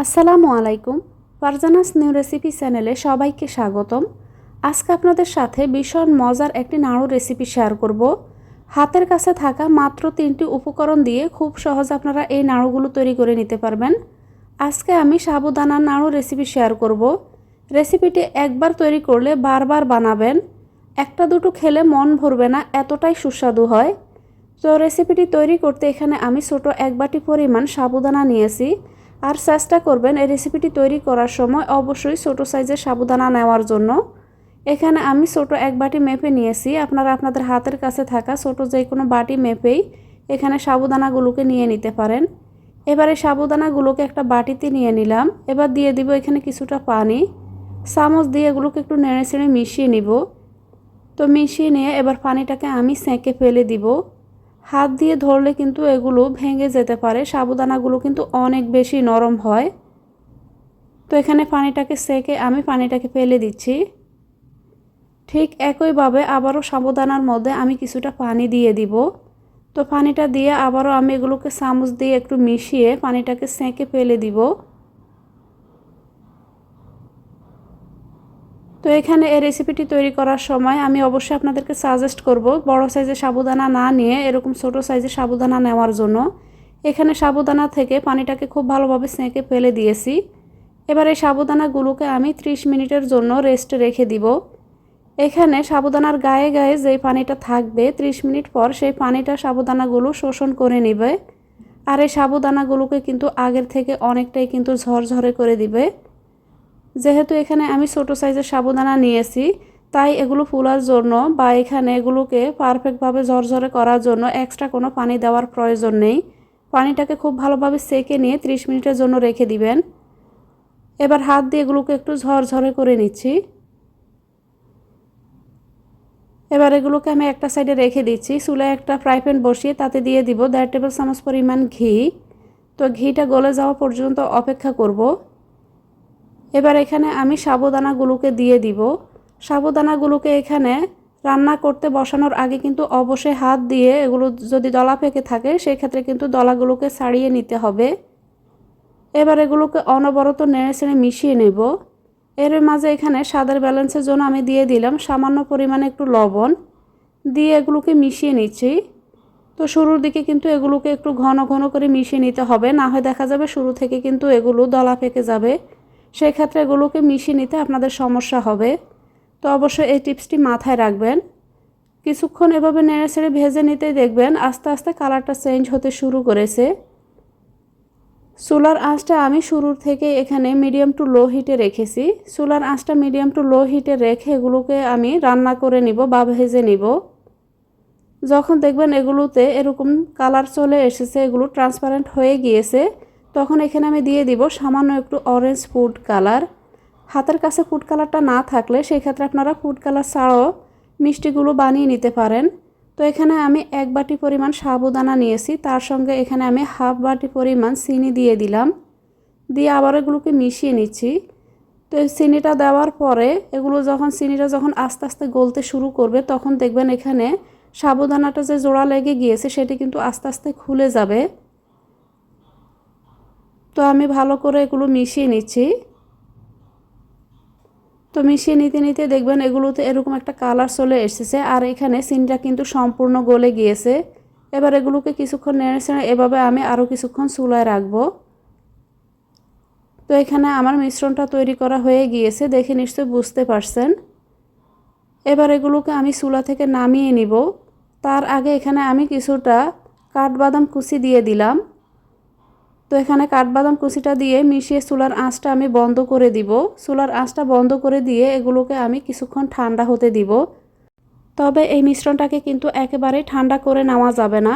আসসালামু আলাইকুম। Farzana's new recipe চ্যানেলে সবাইকে স্বাগতম। আজকে আপনাদের সাথে ভীষণ মজার একটি নাড়ু রেসিপি শেয়ার করব। হাতের কাছে থাকা মাত্র 3টি উপকরণ দিয়ে খুব সহজে আপনারা এই নাড়ুগুলো তৈরি করে নিতে পারবেন। আজকে আমি সাবুদানার নাড়ু রেসিপি শেয়ার করব। রেসিপিটি একবার তৈরি করলে বারবার বানাবেন। একটা দুটো খেলে মন ভরবে না, এতটাই সুস্বাদু হয়। তো রেসিপিটি তৈরি করতে এখানে আমি ছোট 1 বাটি পরিমাণ সাবুদানা নিয়েছি। আর চেষ্টা করবেন এই রেসিপিটি তৈরি করার সময় অবশ্যই ছোট সাইজের সাবুদানা নেওয়ার জন্য। এখানে আমি ছোট 1 বাটি মেপে নিয়েছি। আপনারা আপনাদের হাতের কাছে থাকা ছোট যে কোনো বাটি মেপেই এখানে সাবুদানাগুলোকে নিয়ে নিতে পারেন। এবারে সাবুদানাগুলোকে একটা বাটিতে নিয়ে নিলাম। এবার দিয়ে দিব এখানে কিছুটা পানি। চামচ দিয়ে এগুলোকে একটু নেড়ে চেড়ে মিশিয়ে নিব। তো মিশিয়ে নিয়ে এবার পানিটাকে আমি সেঁকে ফেলে দিব। হাত দিয়ে ধরলে কিন্তু এগুলো ভেঙে যেতে পারে। সাবুদানাগুলো কিন্তু অনেক বেশি নরম হয়। তো এখানে পানিটাকে সেঁকে আমি পানিটাকে ফেলে দিচ্ছি। ঠিক একইভাবে আবারও সাবুদানার মধ্যে আমি কিছুটা পানি দিয়ে দিব। তো পানিটা দিয়ে আবারও আমি এগুলোকে চামচ দিয়ে একটু মিশিয়ে পানিটাকে সেঁকে ফেলে দিব। তো এখানে এই রেসিপিটি তৈরি করার সময় আমি অবশ্যই আপনাদেরকে সাজেস্ট করব বড় সাইজের সাবুদানা না নিয়ে এরকম ছোট সাইজের সাবুদানা নেওয়ার জন্য। এখানে সাবুদানা থেকে পানিটাকে খুব ভালোভাবে সেঁকে ফেলে দিয়েছি। এবার এই সাবুদানাগুলোকে আমি 30 মিনিটের জন্য রেস্টে রেখে দিব। এখানে সাবুদানার গায়ে গায়ে যেই পানিটা থাকবে 30 মিনিট পর সেই পানিটা সাবুদানাগুলো শোষণ করে নেবে। আর এই সাবুদানাগুলোকে কিন্তু আগের থেকে অনেকটাই কিন্তু ঝরঝরে করে দিবে। যেহেতু এখানে আমি ছোট সাইজের সাবুদানা নিয়েছি, তাই এগুলো ফুলার জন্য বা এখানে এগুলোকে পারফেক্টভাবে ঝরঝরে করার জন্য এক্সট্রা কোনো পানি দেওয়ার প্রয়োজন নেই। পানিটাকে খুব ভালোভাবে সেঁকে নিয়ে 30 মিনিটের জন্য রেখে দিবেন। এবার হাত দিয়ে এগুলোকে একটু ঝরঝরে করে নিচ্ছি। এবার এগুলোকে আমি একটা সাইডে রেখে দিচ্ছি। চুলায় একটা ফ্রাই প্যান বসিয়ে তাতে দিয়ে দিব 1.5 টেবিল চামচ পরিমাণ ঘি। তো ঘিটা গলে যাওয়া পর্যন্ত অপেক্ষা করব। এবার এখানে আমি সাবুদানাগুলোকে দিয়ে দিব। সাবুদানাগুলোকে এখানে রান্না করতে বসানোর আগে কিন্তু অবশ্যই হাত দিয়ে এগুলো যদি দলা পেকে থাকে সেই ক্ষেত্রে কিন্তু দলাগুলোকে ছাড়িয়ে নিতে হবে। এবার এগুলোকে অনবরত নেড়ে চেড়ে মিশিয়ে নেব। এর মাঝে এখানে স্বাদের ব্যালেন্সের জন্য আমি দিয়ে দিলাম সামান্য পরিমাণে একটু লবণ। দিয়ে এগুলোকে মিশিয়ে নিচ্ছি। তো শুরুর দিকে কিন্তু এগুলোকে একটু ঘন ঘন করে মিশিয়ে নিতে হবে, না হয় দেখা যাবে শুরু থেকে কিন্তু এগুলো দলা পেকে যাবে। সেই ক্ষেত্রে এগুলোকে মিশিয়ে নিতে আপনাদের সমস্যা হবে। তো অবশ্যই এই টিপসটি মাথায় রাখবেন। কিছুক্ষণ এভাবে নেড়ে ছেড়ে ভেজে নিতেই দেখবেন আস্তে আস্তে কালারটা চেঞ্জ হতে শুরু করেছে। চুলার আঁচটা আমি শুরুর থেকে এখানে মিডিয়াম টু লো হিটে রেখেছি। চুলার আঁচটা মিডিয়াম টু লো হিটে রেখে এগুলোকে আমি রান্না করে নিব বা ভেজে নিব। যখন দেখবেন এগুলোতে এরকম কালার চলে এসেছে, এগুলো ট্রান্সপারেন্ট হয়ে গিয়েছে, তখন এখানে আমি দিয়ে দিব সামান্য একটু অরেঞ্জ ফুড কালার। হাতের কাছে ফুড কালারটা না থাকলে সেই ক্ষেত্রে আপনারা ফুড কালার ছাড়াও মিষ্টিগুলো বানিয়ে নিতে পারেন। তো এখানে আমি 1 বাটি পরিমাণ সাবুদানা নিয়েছি, তার সঙ্গে এখানে আমি হাফ বাটি পরিমাণ চিনি দিয়ে দিলাম। দিয়ে আবার এগুলোকে মিশিয়ে নিচ্ছি। তো এই চিনিটা দেওয়ার পরে চিনিটা যখন আস্তে আস্তে গলতে শুরু করবে তখন দেখবেন এখানে সাবুদানাটা যে জোড়া লেগে গিয়েছে সেটি কিন্তু আস্তে আস্তে খুলে যাবে। তো আমি ভালো করে এগুলো মিশিয়ে নিচ্ছি। তো মিশিয়ে নিতে নিতে দেখবেন এগুলোতে এরকম একটা কালার চলে এসেছে আর এখানে চিনিটা কিন্তু সম্পূর্ণ গলে গিয়েছে। এবার এগুলোকে কিছুক্ষণ নেড়ে চেড়ে এভাবে আমি আরও কিছুক্ষণ চুলায় রাখবো। তো এখানে আমার মিশ্রণটা তৈরি করা হয়ে গিয়েছে, দেখে নিশ্চয়ই বুঝতে পারছেন। এবার এগুলোকে আমি চুলা থেকে নামিয়ে নিব। তার আগে এখানে আমি কিছুটা কাঠবাদাম কুচি দিয়ে দিলাম। তো এখানে কাঠবাদাম কুচিটা দিয়ে মিশিয়ে চুলার আঁচটা আমি বন্ধ করে দিব। চুলার আঁচটা বন্ধ করে দিয়ে এগুলোকে আমি কিছুক্ষণ ঠান্ডা হতে দিব। তবে এই মিশ্রণটাকে কিন্তু একেবারেই ঠান্ডা করে নেওয়া যাবে না।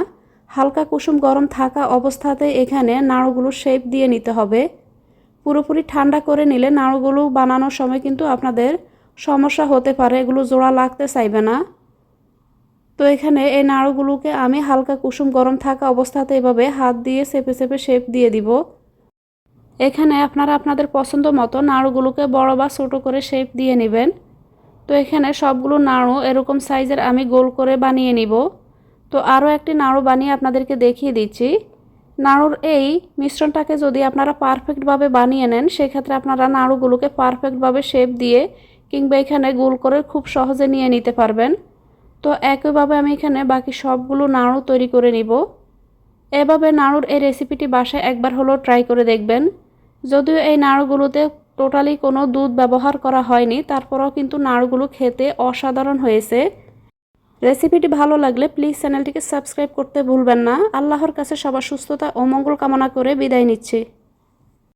হালকা কুসুম গরম থাকা অবস্থাতে এখানে নাড়ুগুলো শেপ দিয়ে নিতে হবে। পুরোপুরি ঠান্ডা করে নিলে নাড়ুগুলো বানানোর সময় কিন্তু আপনাদের সমস্যা হতে পারে, এগুলো জোড়া লাগতে চাইবে না। তো এখানে এই নাড়ুগুলোকে আমি হালকা কুসুম গরম থাকা অবস্থাতে এভাবে হাত দিয়ে চেপে চেপে শেপ দিয়ে দিব। এখানে আপনারা আপনাদের পছন্দ মতো নাড়ুগুলোকে বড় বা ছোট করে শেপ দিয়ে নেবেন। তো এখানে সবগুলো নাড়ু এরকম সাইজের আমি গোল করে বানিয়ে নিব। তো আরও একটি নাড়ু বানিয়ে আপনাদেরকে দেখিয়ে দিচ্ছি। নাড়ুর এই মিশ্রণটাকে যদি আপনারা পারফেক্টভাবে বানিয়ে নেন, সেক্ষেত্রে আপনারা নাড়ুগুলোকে পারফেক্টভাবে শেপ দিয়ে কিংবা এখানে গোল করে খুব সহজে নিয়ে নিতে পারবেন। তো একইভাবে আমি এখানে বাকি সবগুলো নাড়ু তৈরি করে নিব। এভাবে নাড়ুর এই রেসিপিটি বাসায় একবার হলেও ট্রাই করে দেখবেন। যদিও এই নাড়ুগুলোতে টোটালি কোনো দুধ ব্যবহার করা হয়নি, তারপরেও কিন্তু নাড়ুগুলো খেতে অসাধারণ হয়েছে। রেসিপিটি ভালো লাগলে প্লিজ চ্যানেলটিকে সাবস্ক্রাইব করতে ভুলবেন না। আল্লাহর কাছে সবার সুস্থতা ও মঙ্গল কামনা করে বিদায় নিচ্ছি।